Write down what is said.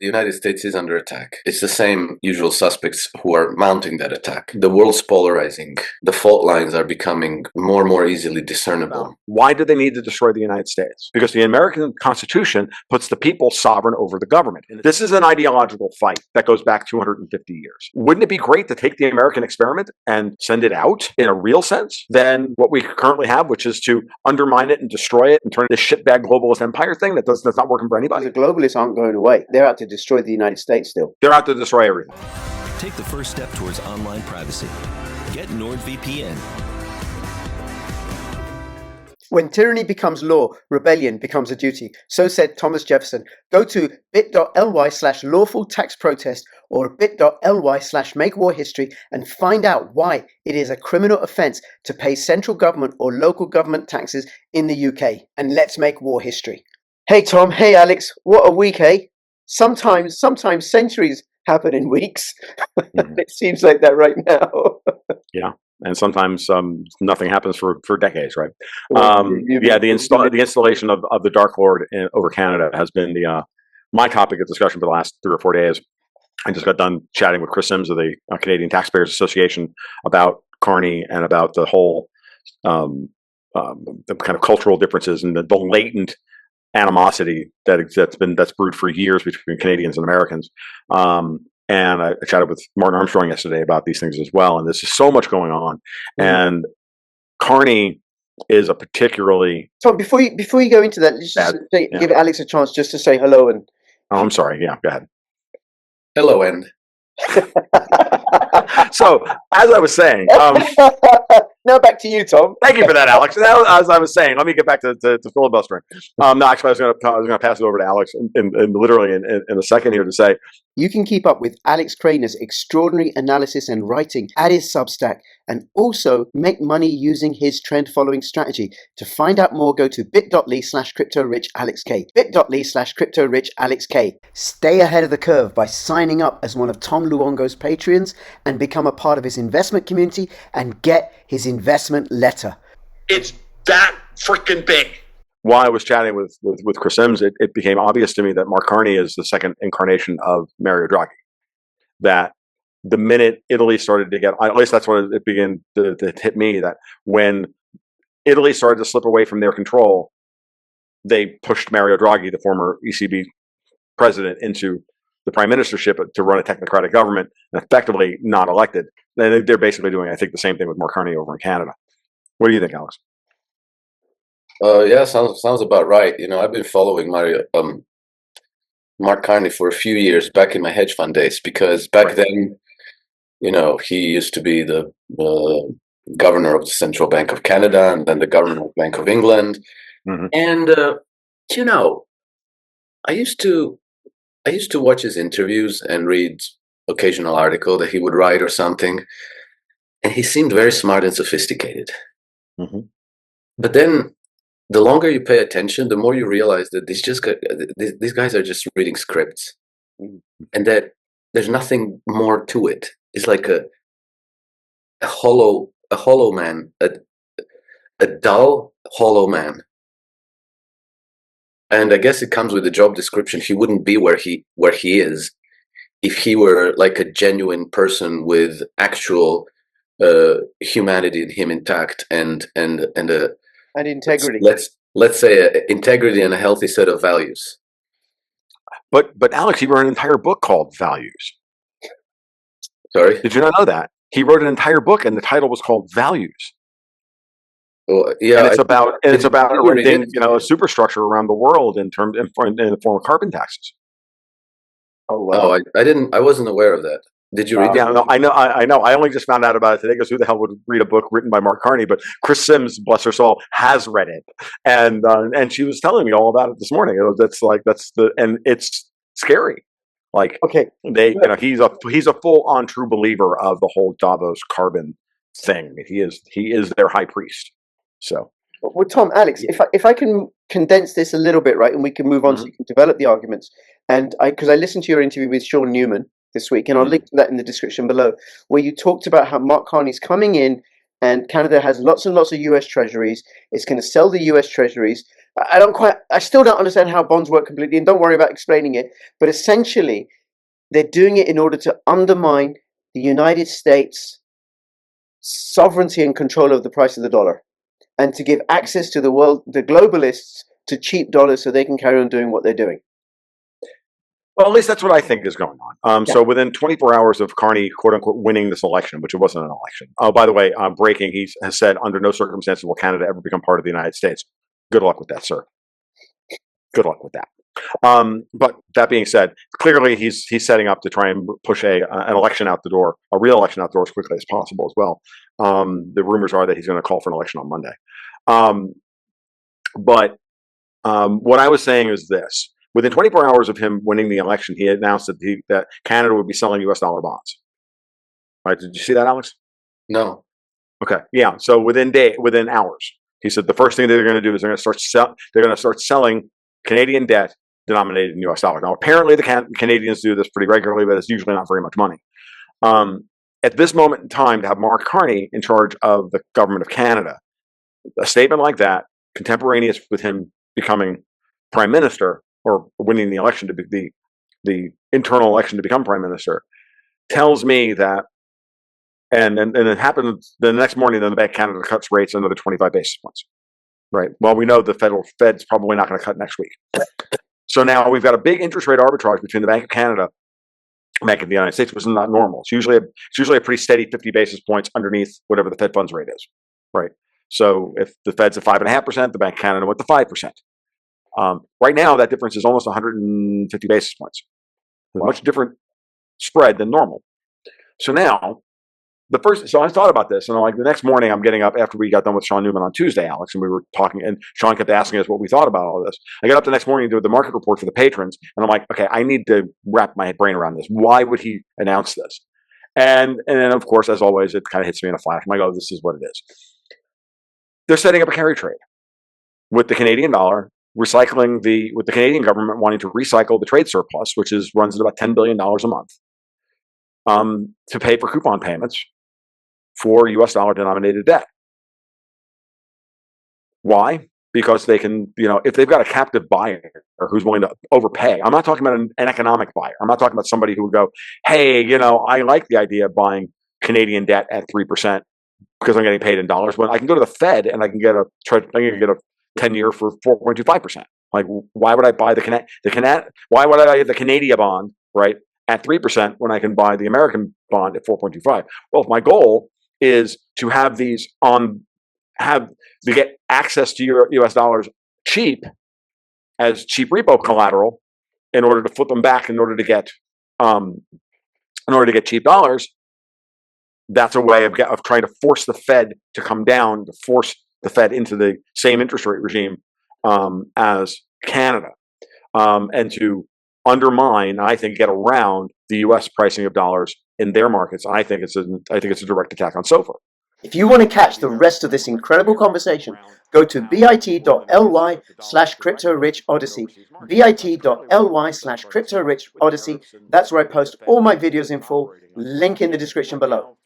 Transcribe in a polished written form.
the United States is under attack. It's the same usual suspects who are mounting that attack. The world's polarizing. The fault lines are becoming more and more easily discernible. Why do they need to destroy the United States? Because the American Constitution puts the people sovereign over the government. And this is an ideological fight that goes back 250 years. Wouldn't it be great to take the American experiment and send it out in a real sense than what we currently have, which is to undermine it and destroy it and turn this shitbag globalist empire thing that's not working for anybody? The globalists aren't going away. They're out to destroy the United States still. They're out to destroy everything. Take the first step towards online privacy. Get NordVPN. When tyranny becomes law, rebellion becomes a duty. So said Thomas Jefferson. Go to bit.ly/lawful tax protest or bit.ly/make war history and find out why it is a criminal offence to pay central government or local government taxes in the UK. And let's make war history. Hey Tom, hey Alex, what a week, eh? Sometimes centuries happen in weeks. It seems like that right now. Yeah. And sometimes nothing happens for decades, right? The the installation of the Dark Lord over Canada has been my topic of discussion for the last 3 or 4 days. I just got done chatting with Chris Sims of the Canadian Taxpayers Association about Carney and about the whole the kind of cultural differences and the latent animosity that's brewed for years between Canadians and Americans. And I chatted with Martin Armstrong yesterday about these things as well. And there's just so much going on. And Carney is a particularly... Tom, before you go into that, let's just give Alex a chance just to say hello. And Oh, I'm sorry. Yeah, go ahead. Hello, End. So, as I was saying... now back to you, Tom. Thank you for that, Alex. Now, as I was saying, let me get back to filibustering. No, actually, I was going to pass it over to Alex literally in a second here to say... You can keep up with Alex Krainer's extraordinary analysis and writing at his Substack and also make money using his trend-following strategy. To find out more, go to bit.ly/CryptoRichAlexK. bit.ly/CryptoRichAlexK. Stay ahead of the curve by signing up as one of Tom Luongo's Patreons and become a part of his investment community and get his investment letter. It's that freaking big. While I was chatting with Chris Sims, it became obvious to me that Mark Carney is the second incarnation of Mario Draghi. That the minute Italy started to get, at least that's when it began to hit me, that when Italy started to slip away from their control, they pushed Mario Draghi, the former ECB president, into the prime ministership to run a technocratic government, and effectively not elected. They're basically doing, I think, the same thing with Mark Carney over in Canada. What do you think, Alex? Yeah, sounds about right. You know, I've been following Mark Carney for a few years back in my hedge fund days, because back then, you know, he used to be the governor of the Central Bank of Canada and then the governor of the Bank of England. Mm-hmm. And you know, I used to watch his interviews and read occasional article that he would write or something, and he seemed very smart and sophisticated. Mm-hmm. But then, the longer you pay attention, the more you realize that these guys are just reading scripts, and that there's nothing more to it. It's like a hollow man, a dull, hollow man. And I guess it comes with the job description. He wouldn't be where he is if he were like a genuine person with actual humanity in him intact and integrity. Let's say integrity and a healthy set of values. But Alex, he wrote an entire book called Values. Sorry? Did you not know that? He wrote an entire book and the title was called Values. Well, yeah, and it's about erecting, a superstructure around the world in the form of carbon taxes. Oh wow! Oh, I wasn't aware of that. Did you read that? Yeah, no, I know. I only just found out about it today because who the hell would read a book written by Mark Carney? But Chris Sims, bless her soul, has read it, and she was telling me all about it this morning. And it's scary. Like, okay, he's a full on true believer of the whole Davos carbon thing. He is their high priest. So, well, Tom, Alex, if I can condense this a little bit, right, and we can move on so you can develop the arguments. And because I listened to your interview with Sean Newman this week, and I'll link to that in the description below, where you talked about how Mark Carney's coming in and Canada has lots and lots of US treasuries. It's going to sell the US treasuries, I still don't understand how bonds work completely, and don't worry about explaining it. But essentially, they're doing it in order to undermine the United States' sovereignty and control of the price of the dollar, and to give access to the globalists, to cheap dollars so they can carry on doing what they're doing. Well, at least that's what I think is going on. Yeah. So within 24 hours of Carney, quote unquote, winning this election, which it wasn't an election. Oh, by the way, breaking, he has said under no circumstances will Canada ever become part of the United States. Good luck with that, sir. Good luck with that. But that being said, clearly he's setting up to try and push an election out the door, a real election out the door as quickly as possible as well. The rumors are that he's going to call for an election on Monday. But what I was saying is this. Within 24 hours of him winning the election, he announced that Canada would be selling U.S. dollar bonds. Right? Did you see that, Alex? No. Okay. Yeah. So within hours, he said the first thing that they're going to do is they're going to start selling Canadian debt denominated in U.S. dollars. Now, apparently, the Canadians do this pretty regularly, but it's usually not very much money. At this moment in time, to have Mark Carney in charge of the government of Canada, a statement like that, contemporaneous with him becoming prime minister or winning the election to be the internal election to become prime minister, tells me that, and it happened the next morning. Then the Bank of Canada cuts rates another 25 basis points. Right. Well, we know the Fed's probably not going to cut next week. So now we've got a big interest rate arbitrage between the Bank of Canada and Bank of the United States, which is not normal. It's usually a pretty steady 50 basis points underneath whatever the Fed funds rate is. Right. So if the Fed's at 5.5%, the Bank of Canada went to 5%. Right now, that difference is almost 150 basis points. A much different spread than normal. So now, so I thought about this, and like the next morning, I'm getting up after we got done with Sean Newman on Tuesday, Alex, and we were talking, and Sean kept asking us what we thought about all this. I got up the next morning to do the market report for the patrons, and I'm like, okay, I need to wrap my brain around this. Why would he announce this? And then, of course, as always, it kind of hits me in a flash. I'm like, oh, this is what it is. They're setting up a carry trade with the Canadian dollar, with the Canadian government wanting to recycle the trade surplus, which runs at about $10 billion a month, to pay for coupon payments for U.S. dollar denominated debt. Why? Because they can, if they've got a captive buyer who's willing to overpay. I'm not talking about an economic buyer. I'm not talking about somebody who would go, hey, I like the idea of buying Canadian debt at 3% because I'm getting paid in dollars. When I can go to the Fed and I can get a 10-year for 4.25%. Like, why would I buy why would I buy the Canadian bond, right, at 3% when I can buy the American bond at 4.25? Well, if my goal is to have these to get access to your U.S. dollars cheap as cheap repo collateral in order to flip them back in order to get cheap dollars, that's a way of trying to force the Fed to come down, to force the Fed into the same interest rate regime as Canada, and to undermine, I think, get around the U.S. pricing of dollars in their markets. I think it's a direct attack on SOFR. If you want to catch the rest of this incredible conversation, go to bit.ly/CryptoRichOdyssey, bit.ly/CryptoRichOdyssey. That's where I post all my videos in full, link in the description below.